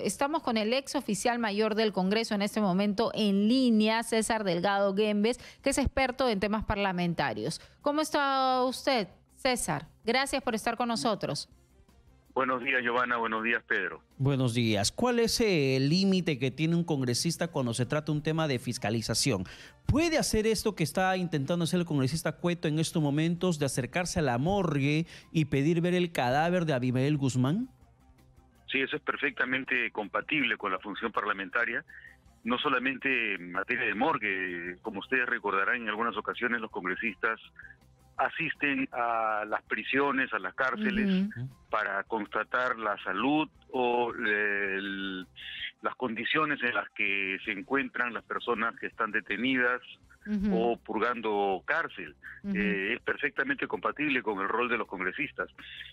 Estamos con el ex oficial mayor del Congreso en este momento en línea, César Delgado Guembes, que es experto en temas parlamentarios. ¿Cómo está usted, César? Gracias por estar con nosotros. Buenos días, Giovanna. Buenos días, Pedro. Buenos días. ¿Cuál es el límite que tiene un congresista cuando se trata un tema de fiscalización? ¿Puede hacer esto que está intentando hacer el congresista Cueto en estos momentos, de acercarse a la morgue y pedir ver el cadáver de Abimael Guzmán? Sí, eso es perfectamente compatible con la función parlamentaria. No solamente en materia de morgue, como ustedes recordarán, en algunas ocasiones los congresistas asisten a las prisiones, a las cárceles, para constatar la salud o las condiciones en las que se encuentran las personas que están detenidas o purgando cárcel. Es perfectamente compatible con el rol de los congresistas.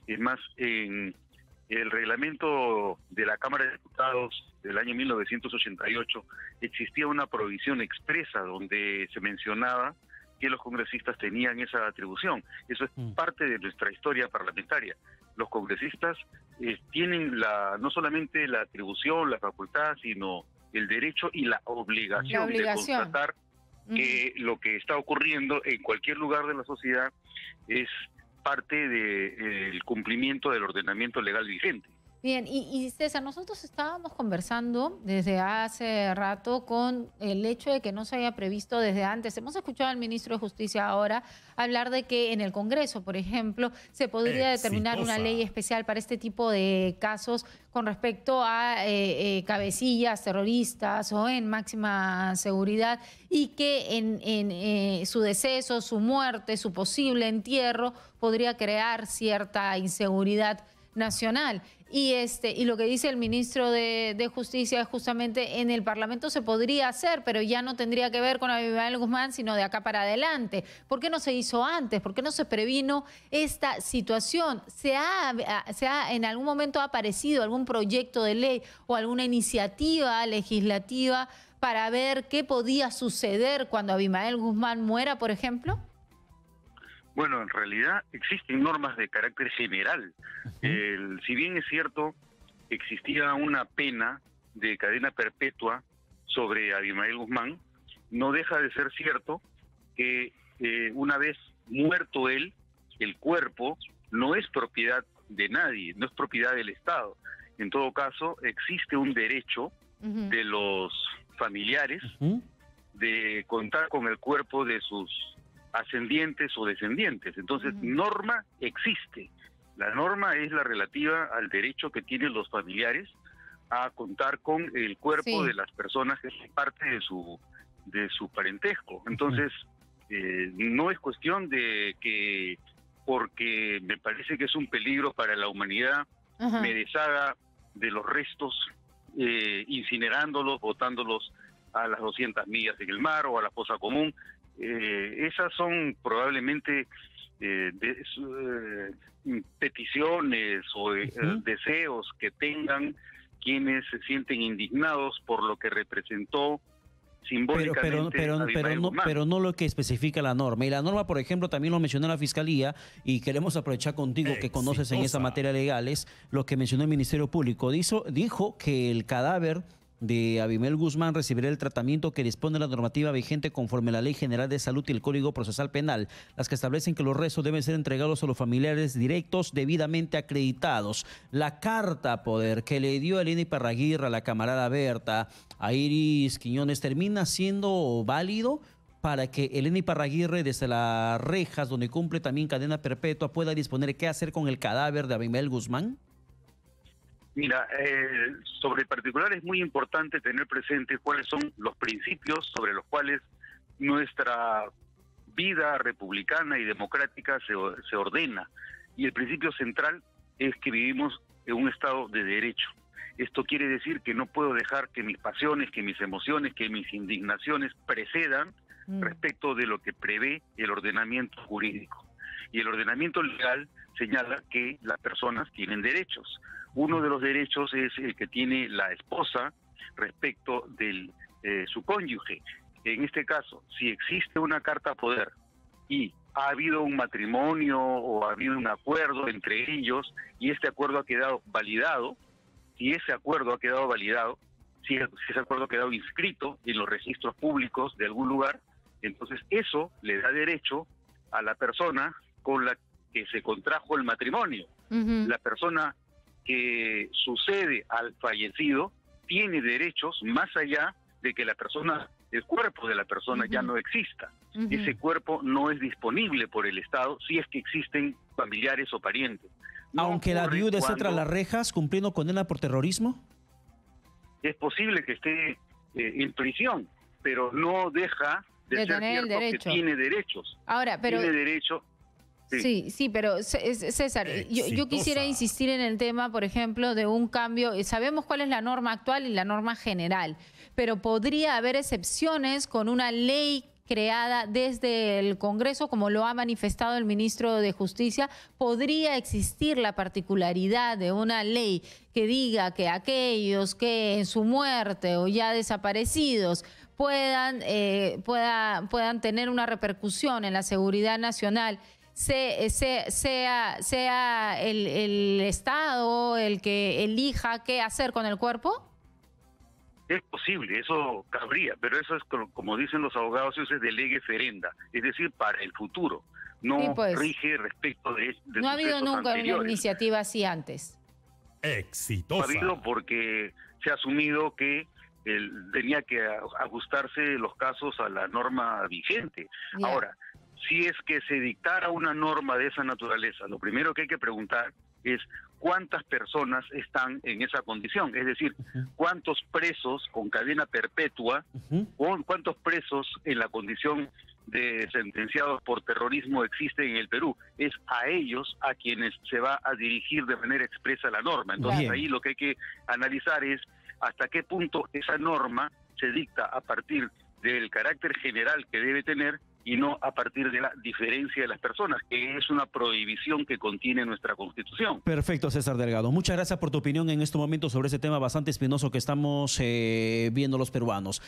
Es más, en el reglamento de la Cámara de Diputados del año 1988 existía una provisión expresa donde se mencionaba que los congresistas tenían esa atribución. Eso es parte de nuestra historia parlamentaria. Los congresistas tienen no solamente la atribución, la facultad, sino el derecho y la obligación de constatar que lo que está ocurriendo en cualquier lugar de la sociedad es parte del cumplimiento del ordenamiento legal vigente. Bien, y César, nosotros estábamos conversando desde hace rato con el hecho de que no se haya previsto desde antes. Hemos escuchado al ministro de Justicia ahora hablar de que en el Congreso, por ejemplo, se podría determinar una ley especial para este tipo de casos con respecto a cabecillas terroristas o en máxima seguridad, y que en su deceso, su muerte, su posible entierro podría crear cierta inseguridad nacional. Y lo que dice el ministro de Justicia es justamente en el Parlamento se podría hacer, pero ya no tendría que ver con Abimael Guzmán, sino de acá para adelante. ¿Por qué no se hizo antes? ¿Por qué no se previno esta situación? ¿En algún momento ha aparecido algún proyecto de ley o alguna iniciativa legislativa para ver qué podía suceder cuando Abimael Guzmán muera, por ejemplo? Bueno, en realidad existen normas de carácter general. Si bien es cierto, existía una pena de cadena perpetua sobre Abimael Guzmán, no deja de ser cierto que una vez muerto él, el cuerpo no es propiedad de nadie, no es propiedad del Estado. En todo caso, existe un derecho de los familiares de contar con el cuerpo de sus ascendientes o descendientes. Entonces, norma existe. La norma es la relativa al derecho que tienen los familiares a contar con el cuerpo de las personas que son parte de su parentesco. Entonces, no es cuestión de que, porque me parece que es un peligro para la humanidad, me deshaga de los restos, incinerándolos, botándolos a las 200 millas en el mar o a la fosa común. Esas son probablemente peticiones o deseos que tengan quienes se sienten indignados por lo que representó simbólicamente pero no lo que especifica la norma. Y la norma, por ejemplo, también lo mencionó la Fiscalía, y queremos aprovechar contigo que conoces en esa materia legales lo que mencionó el Ministerio Público. Dijo que el cadáver de Abimael Guzmán recibirá el tratamiento que dispone la normativa vigente conforme a la Ley General de Salud y el Código Procesal Penal, las que establecen que los restos deben ser entregados a los familiares directos debidamente acreditados. La carta poder que le dio Elena Iparraguirre a la camarada Berta, a Iris Quiñones, ¿termina siendo válido para que Elena Iparraguirre, desde las rejas donde cumple también cadena perpetua, pueda disponer qué hacer con el cadáver de Abimael Guzmán? Mira, sobre el particular es muy importante tener presente cuáles son los principios sobre los cuales nuestra vida republicana y democrática se ordena. Y el principio central es que vivimos en un Estado de derecho. Esto quiere decir que no puedo dejar que mis pasiones, que mis emociones, que mis indignaciones precedan respecto de lo que prevé el ordenamiento jurídico. Y el ordenamiento legal señala que las personas tienen derechos. Uno de los derechos es el que tiene la esposa respecto de su cónyuge. En este caso, si existe una carta poder y ha habido un matrimonio o ha habido un acuerdo entre ellos y este acuerdo ha quedado validado, si ese acuerdo ha quedado validado, si ese acuerdo ha quedado inscrito en los registros públicos de algún lugar, entonces eso le da derecho a la persona con la que se contrajo el matrimonio. La persona que sucede al fallecido tiene derechos más allá de que el cuerpo de la persona ya no exista. Ese cuerpo no es disponible por el Estado si es que existen familiares o parientes. No Aunque la viuda esté tras cuando las rejas cumpliendo condena por terrorismo. es posible que esté en prisión, pero no deja de ser tener el cierto que derecho. tiene derechos. Ahora, pero... Tiene derecho... Sí, pero César, yo quisiera insistir en el tema, por ejemplo, de un cambio. Sabemos cuál es la norma actual y la norma general, pero podría haber excepciones con una ley creada desde el Congreso, como lo ha manifestado el ministro de Justicia. Podría existir la particularidad de una ley que diga que aquellos que en su muerte o ya desaparecidos puedan tener una repercusión en la seguridad nacional, sea el Estado el que elija qué hacer con el cuerpo? Es posible, eso cabría, pero eso es como dicen los abogados, eso es de lege ferenda, es decir, para el futuro. No Sí, pues, rige respecto de no ha habido sucesos nunca anteriores. una iniciativa así antes. No ha habido porque se ha asumido que tenía que ajustarse los casos a la norma vigente. Ya. Ahora, si es que se dictara una norma de esa naturaleza, lo primero que hay que preguntar es cuántas personas están en esa condición, es decir, cuántos presos con cadena perpetua o cuántos presos en la condición de sentenciados por terrorismo existen en el Perú. Es a ellos a quienes se va a dirigir de manera expresa la norma. Entonces Bien. ahí lo que hay que analizar es hasta qué punto esa norma se dicta a partir del carácter general que debe tener y no a partir de la diferencia de las personas, que es una prohibición que contiene nuestra Constitución. Perfecto, César Delgado. Muchas gracias por tu opinión en este momento sobre ese tema bastante espinoso que estamos viendo los peruanos.